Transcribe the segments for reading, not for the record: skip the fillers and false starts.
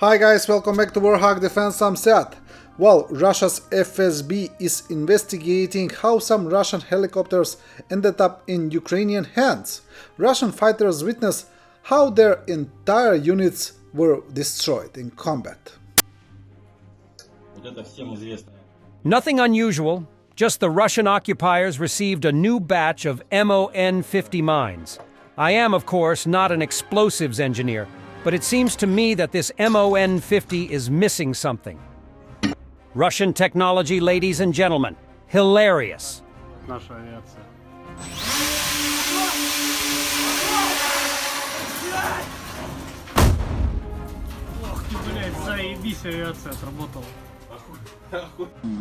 Hi guys, welcome back to Warthog Defense. I'm Seth. Well, Russia's FSB is investigating how some Russian helicopters ended up in Ukrainian hands. Russian fighters witness how their entire units were destroyed in combat. Nothing unusual, just the Russian occupiers received a new batch of MON-50 mines. I am, of course, not an explosives engineer, but it seems to me that this MON-50 is missing something. Russian technology, ladies and gentlemen. Hilarious. Наша авиация. Ох ты, блядь, заебись, авиация отработала.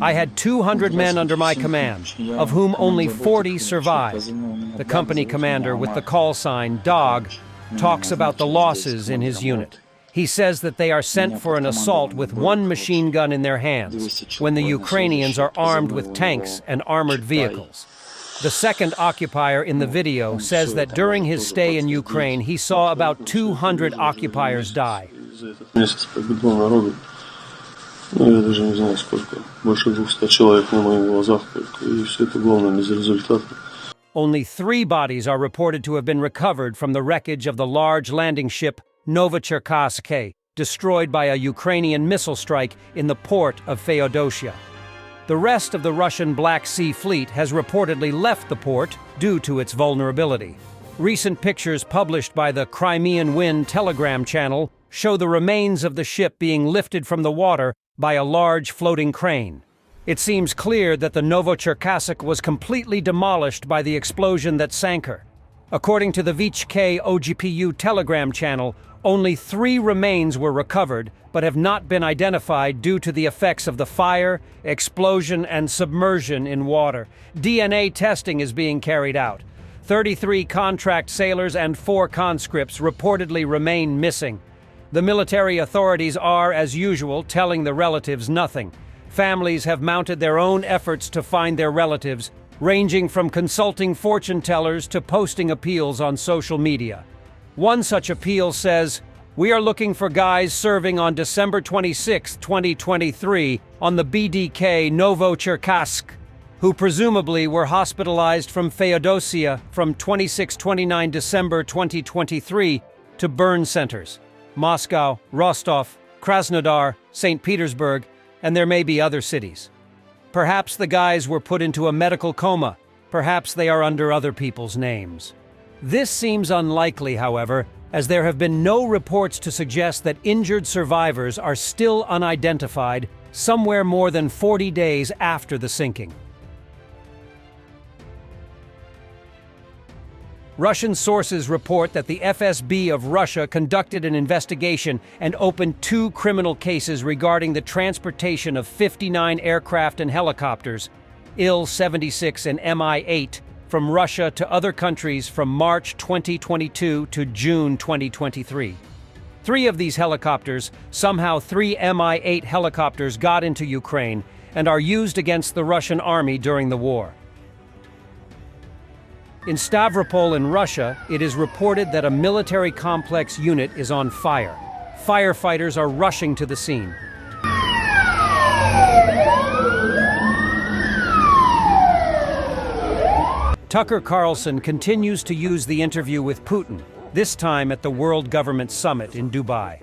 I had 200 men under my command, of whom only 40 survived. The company commander with the call sign DOG talks about the losses in his unit. He says that they are sent for an assault with one machine gun in their hands, when the Ukrainians are armed with tanks and armored vehicles. The second occupier in the video says that during his stay in Ukraine, he saw about 200 occupiers die. Я даже не знаю сколько. Больше 200 человек на моих глазах только. И все это главное безрезультатно. Only 3 bodies are reported to have been recovered from the wreckage of the large landing ship Novocherkassk, destroyed by a Ukrainian missile strike in the port of Feodosia. The rest of the Russian Black Sea Fleet has reportedly left the port due to its vulnerability. Recent pictures published by the Crimean Wind Telegram channel show the remains of the ship being lifted from the water by a large floating crane. It seems clear that the Novocherkassk was completely demolished by the explosion that sank her. According to the VHK OGPU Telegram channel, only 3 remains were recovered but have not been identified due to the effects of the fire, explosion, and submersion in water. DNA testing is being carried out. 33 contract sailors and 4 conscripts reportedly remain missing. The military authorities are, as usual, telling the relatives nothing. Families have mounted their own efforts to find their relatives, ranging from consulting fortune tellers to posting appeals on social media. One such appeal says, "We are looking for guys serving on December 26, 2023 on the BDK Novocherkassk, who presumably were hospitalized from Feodosia from 26-29 December 2023 to burn centers. Moscow, Rostov, Krasnodar, St. Petersburg, and there may be other cities. Perhaps the guys were put into a medical coma. Perhaps they are under other people's names." This seems unlikely, however, as there have been no reports to suggest that injured survivors are still unidentified somewhere more than 40 days after the sinking. Russian sources report that the FSB of Russia conducted an investigation and opened 2 criminal cases regarding the transportation of 59 aircraft and helicopters, Il-76 and Mi-8, from Russia to other countries from March 2022 to June 2023. 3 of these helicopters, somehow 3 Mi-8 helicopters, got into Ukraine and are used against the Russian army during the war. In Stavropol in Russia, it is reported that a military complex unit is on fire. Firefighters are rushing to the scene. Tucker Carlson continues to use the interview with Putin, this time at the World Government Summit in Dubai.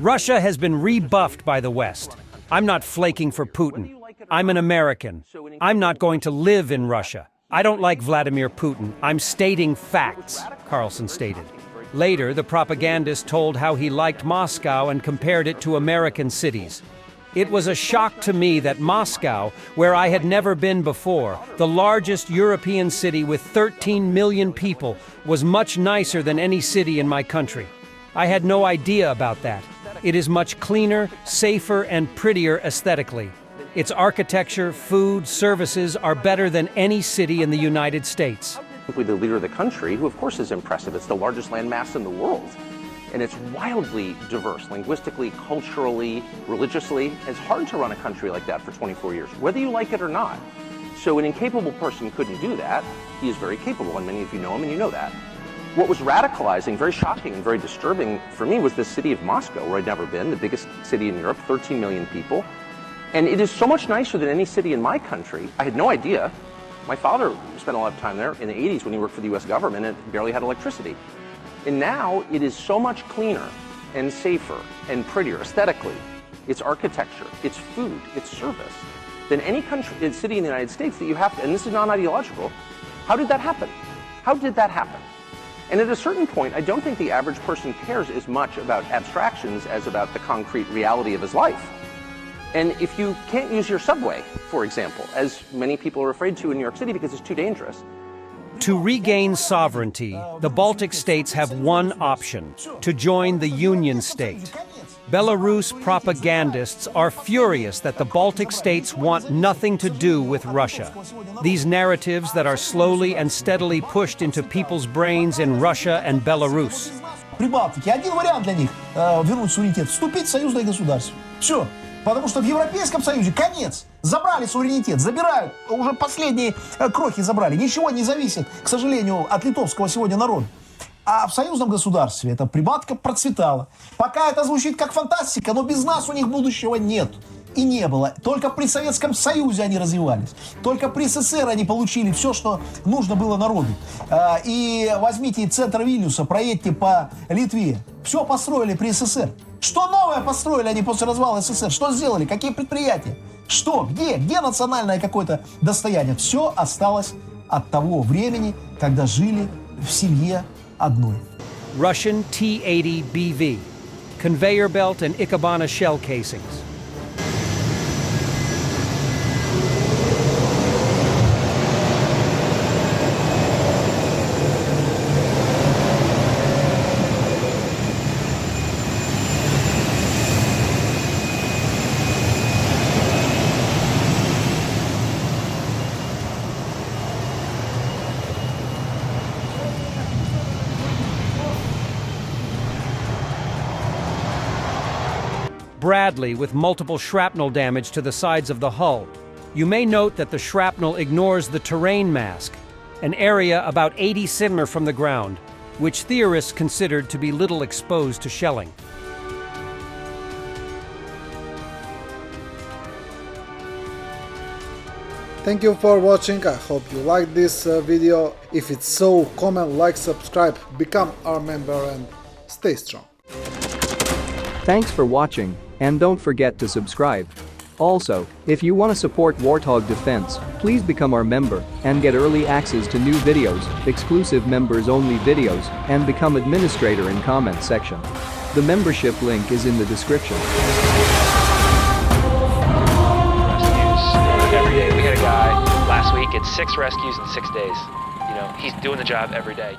Russia has been rebuffed by the West. I'm not flaking for Putin. I'm an American. I'm not going to live in Russia. I don't like Vladimir Putin. I'm stating facts, Carlson stated. Later, the propagandist told how he liked Moscow and compared it to American cities. It was a shock to me that Moscow, where I had never been before, the largest European city with 13 million people, was much nicer than any city in my country. I had no idea about that. It is much cleaner, safer, and prettier aesthetically. Its architecture, food, services are better than any city in the United States. With the leader of the country, who of course is impressive. It's the largest landmass in the world. And it's wildly diverse, linguistically, culturally, religiously. It's hard to run a country like that for 24 years, whether you like it or not. So an incapable person couldn't do that. He is very capable, and many of you know him and you know that. What was radicalizing, very shocking and very disturbing for me was the city of Moscow, where I'd never been, the biggest city in Europe, 13 million people. And it is so much nicer than any city in my country. I had no idea. My father spent a lot of time there in the 80s when he worked for the US government and barely had electricity. And now it is so much cleaner and safer and prettier aesthetically. Its architecture, its food, its service, than any country, city in the United States that you have to, and this is non-ideological. How did that happen? How did that happen? And at a certain point, I don't think the average person cares as much about abstractions as about the concrete reality of his life. And if you can't use your subway, for example, as many people are afraid to in New York City because it's too dangerous. To regain sovereignty, the Baltic states have one option: to join the Union state. Belarus propagandists are furious that the Baltic states want nothing to do with Russia. These narratives that are slowly and steadily pushed into people's brains in Russia and Belarus. Прибалтики. Один вариант для них вернуть суверенитет – вступить в союзное государство. Все. Потому что в Европейском Союзе конец. Забрали суверенитет, забирают. Уже последние крохи забрали. Ничего не зависит, к сожалению, от литовского сегодня народа. А в союзном государстве эта Прибалтика процветала. Пока это звучит как фантастика, но без нас у них будущего нет. И не было. Только при Советском Союзе они развивались. Только при СССР они получили все, что нужно было народу. И возьмите центр Вильнюса, проедьте по Литве. Все построили при СССР. Что новое построили они после развала СССР? Что сделали? Какие предприятия? Что? Где? Где национальное какое-то достояние? Все осталось от того времени, когда жили в семье одной. Russian T-80BV, conveyor belt and Ikebana shell casings. Bradley with multiple shrapnel damage to the sides of the hull. You may note that the shrapnel ignores the terrain mask, an area about 80 cm from the ground, which theorists considered to be little exposed to shelling. Thank you for watching. I hope you liked this video. If it's so, comment, like, subscribe, become our member and stay strong. Thanks for watching, and don't forget to subscribe. Also, if you want to support Warthog Defense, please become our member and get early access to new videos, exclusive members-only videos, and become administrator in comment section. The membership link is in the description. Every day. We had a guy last week, it's 6 rescues in 6 days. You know, he's doing the job every day.